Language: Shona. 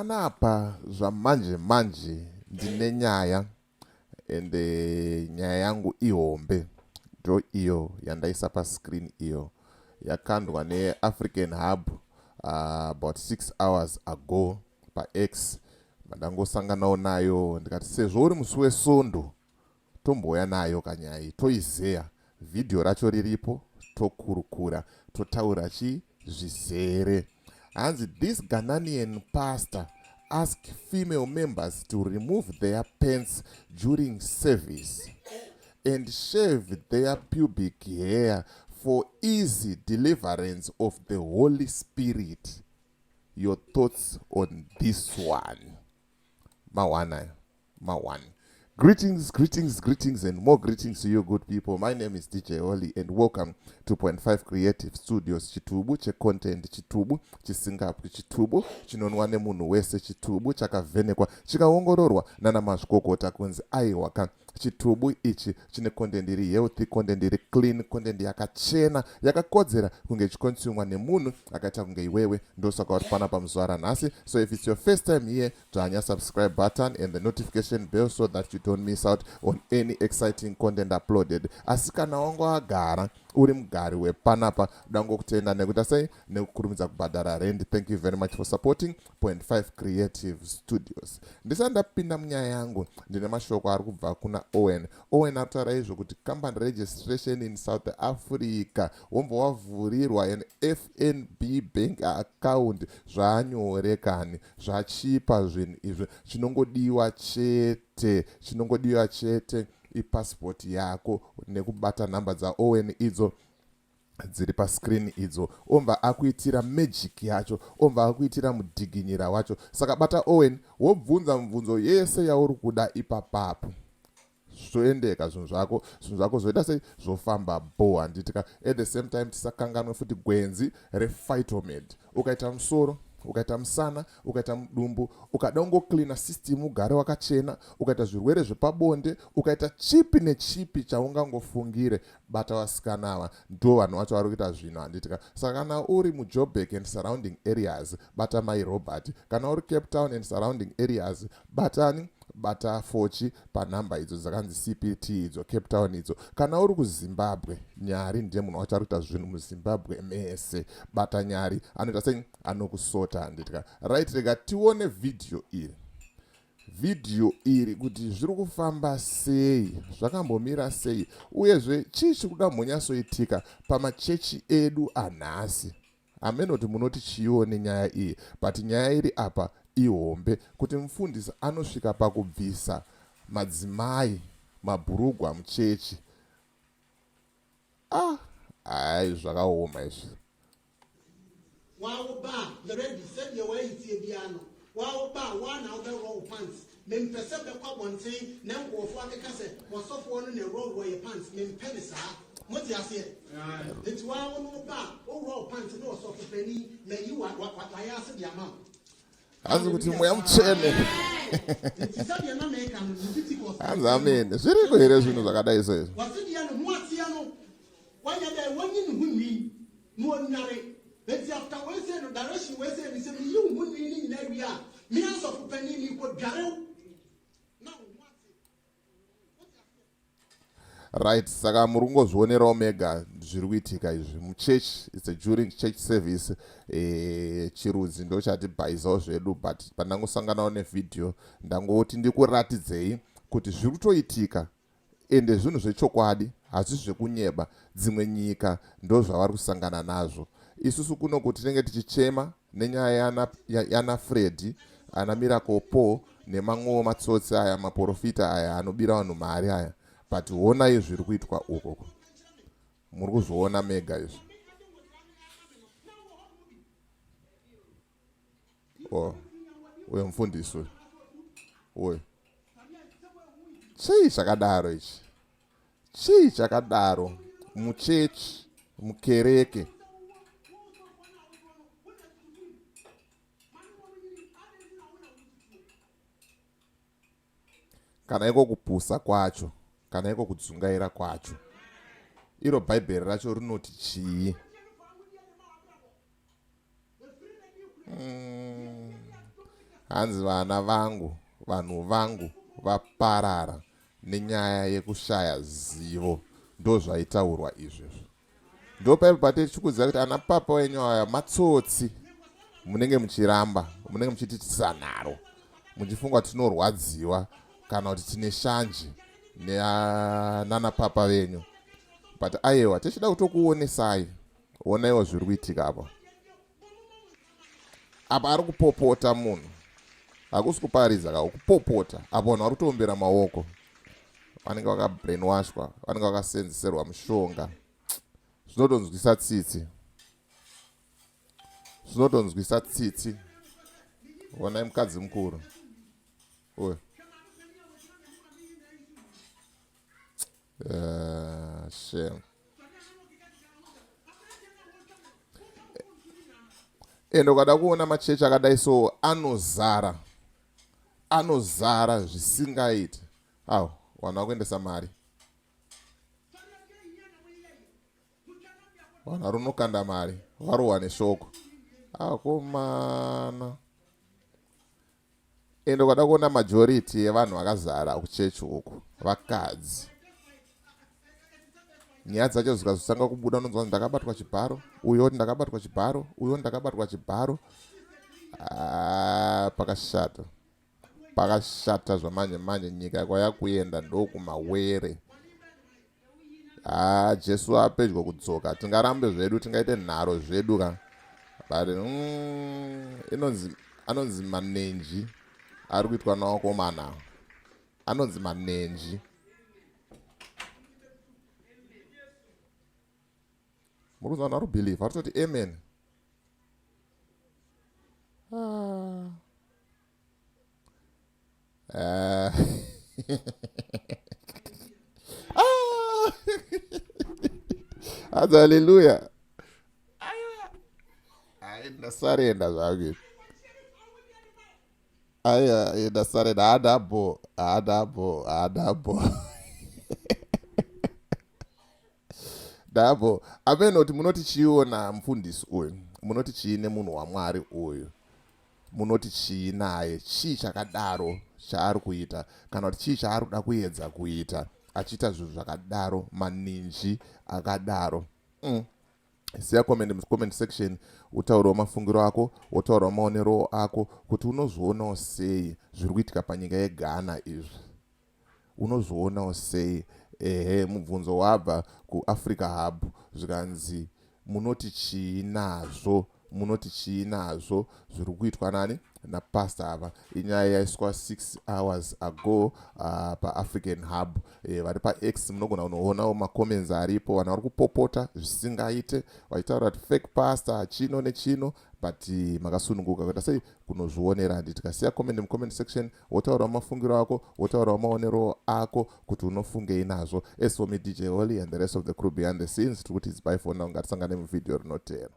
Panapa zvamanje manje ndine nyaya ende nyaya yangu ihombe ndo iyo yandaisa pascreen iyo yakandwa neAfrican Hub about 6 hours ago paX. Mandangosanganawo nayo ndikati sezvo uri musi wesondo tomboya nayo kanyaya toizeya. Video racho riripo, tokurukura totaura zvizere. Hanzi this Ghanaian pastor asked female members to remove their pants during service and shave their pubic hair for easy deliverance of the Holy Spirit. Your thoughts on this one? Mawana. Greetings, and more greetings to you good people. My name is DJ Oli and welcome to 0.5 Creative Studios chitubu content chitubu chisingapi chitubu chinonwa nemunhu wese chitubu chakavhenekwa chikaongororwa nana mazvikokota kunzi aiwaka. Chitubu ichi chine content iri healthy, content iri clean, content yakachena yakakodzera kunge chikonsumwa nemunhu akaita kunge iwewe. Ndosaka kuti panapa muzuva ranhasi. So if it's your first time here, dzvanya subscribe button and the notification bell so that you don't miss out on any exciting content uploaded. Asi kana wangagara uri mugari wepanapa dangokutenda nekuita sei nekukurumidza kubhadhara rent. Thank you very much for supporting 0.5 Creative Studios. Ndisandapinda munyaya yangu ndine mashoko ari kubva kuna Owen aritaura izvo kuti company registration in South Africa wombo wavhurirwa an FNB bank account zvanyore kani zvachipa zvinhu izvi chinongodiwa chete ipassport yako nekubata nhamba dza Owen idzo dziri pascreen idzo. Omva akuitira magic yacho, omva akuitira mudhiginyira wacho. Saka bata Owen wobvunza mibvunzo yese yauri kuda ipapapo. Zvoendeka zvinhu zvako zvoita sei zvofamba bo. Handitika at the same time tisakanganwe futi gwenzi rephytomed. Ukaita musoro, ukaita musana, ukaita mudumbu, ukadongo cleaner system ugare wakachena, ukaita zvirwere zvepabonde, ukaita chipi nechipi chaungangofungire, bata vasikanawa ndo vanhu vacho vari kuita zvinhu. Handitika saka kana uri muJoburg and surrounding areas bata Mai Robert, kana uri Cape Town and surrounding areas batani bata Fochi panhamba idzo dzakanzi CPT idzo Cape Town idzo. Kana uri kuZimbabwe, Nyari ndiye munhu wacho ari kuita zvinhu muZimbabwe mese, bata Nyari anoita sei anokusota. Handitika right, rega tione video iri kuti zviri kufamba sei, zvakambomira sei, uyezve chii chiri kuda mhonyasoitika pamachechi edu anhasi. Amenoti munoti chione nyaya iyi, but nyaya iri apa ihombe kuti mufundisi anosvika pakubvisa madzimai mabhurugwa muchechi. Ai zvakaoma izvi. Wow, ba, the red said your way to piano. Wow, ba, one out the roll pants. Men perceive the cup one thing, now go for the cassette, was soft one in the road where your pants, men pennies are. What you say? It's wow, no ba, oh, roll pants, no sort of penny, may you what I asked the amount. Hanzi kuti Mweya Mutsvene. Hanzi amen. Zviriko here zvinhu zvakadai izvozvo. Wasiyano mwasiyano. Wanyada wanyini huni muonyare. Beti after wese no direction wese ni se you huni ni na ria. Mi aso kupeni ni ko gareu. Right, saka murungo zvionera omega zviri kuitika izvi muchechi. It's a during church service. Chirudzi ndo chatibhaisawo zvedu, but pandangosanganawo nevideo ndangoti ndikuratidzei kuti zviri kutoitika ende zvinhu zvechokwadi, hazvi zvekunyeba. Dzimwe nyika ndo zvavari kusangana nazvo. Isusu kuno kuti tinenge tichichema nenyaya yana Freddy, ana Miracle Paul nemamwewo matsotsi aya maprofita aya anobira vanhu mari aya. But honai zviri kuitwa uko. Muri kuzviona mega izvi. Uye mufundisi uye chii chakadaro ichi? Chii chakadaro muchechi mukereke? Kana iko kupusa kwacho, kana iko kudzungaira kwacho, iro bhaibheri racho rinoti chii? hanzi vana vangu, vanhu vangu vaparara nenyaya yekushaya zivo. Ndo zvaitaurwa izvezvo. Ndo paipo patichikuziva kuti ana papa wenyu aya matsotsi. Munenge muchiramba, munenge muchitiitisa nharo, muchifunga tinorwadziwa kana kuti tine shanje nana papa venyu. But aiwa, tichida kutokuonesai, onaiwo zviri kuitika apa. Apa ari kupopota munhu, hakusi kuparidza ka, kupopota. Apa vanhu vari kutombera maoko, vanenge vakabrainwashwa, vanenge vakasenzeserwa mushonga. Zvinotonzwisa tsitsi, zvinotonzwisa tsitsi. Onai mukadzi mukuru uyu, shame. Ende ukada kuona machechi akadai so anozara zvisingaiti. Awu, vanhu vakuendesa mari, vanhu vari unokanda mari, varohwa neshoko. Akomana. Ende ukada kuona majority yevanhu vakazara kuchechi uku vakadzi. Nyaya dzacho zvikazotanga kubuda unonzwa ndakabatwa chibharo, uyo ndakabatwa chibharo, uyo ndakabatwa chibharo. Pakashata. Pakashata zvamanje manje, nyika kwaya kuenda ndokumawere. Jesu apedyo kudzoka, tingarambe zvedu tingaite nharo zvedu ka. But anonzi manenji ari kuitwa nawakomana. Anonzi manenji. Murunza naru believe, ari toti amen. Hallelujah. Ndasarenda zvake. Aya, ndasarenda adabo. Dabo, apenoti munoti chiona mufundisi uyu, munoti chiine munhu waMwari uyu, munoti chiinaye, chii chakadaro chaari kuita, kana kuti chii chaari kuda kuedza kuita, achiita zvinhu zvakadaro, maninji akadaro. Siya comment section, utaurawo mafungiro ako, utaurawo maonero ako, kuti unozvionawo sei zviri kuitika panyika yeGhana izvi. Unozvionawo sei? Mubvunzo wabva kuAfrica Hub zvikanzi munoti chiinazvo, munoti chiinazvo zviri kuitwa nani napastor ava. Inyaya yaiswa 6 hours ago paAfrican Hub. Vari paX munogona kunoonawo macomments aripo, vanhu vari kupopota zvisingaite vachitaura kuti fake pastor chino nechino, but makasununguka kuita sei kunozvionera. Handiti tikasiya comment mucomment section, wotaurawo mafungiro ako, wotaurawo maonero ako kuti unofungei nazvo. As for me DJ Holly and the rest of the crew behind the scenes, tiri kuti it's bye for now. Ngatisangane muvidhio rinotevera.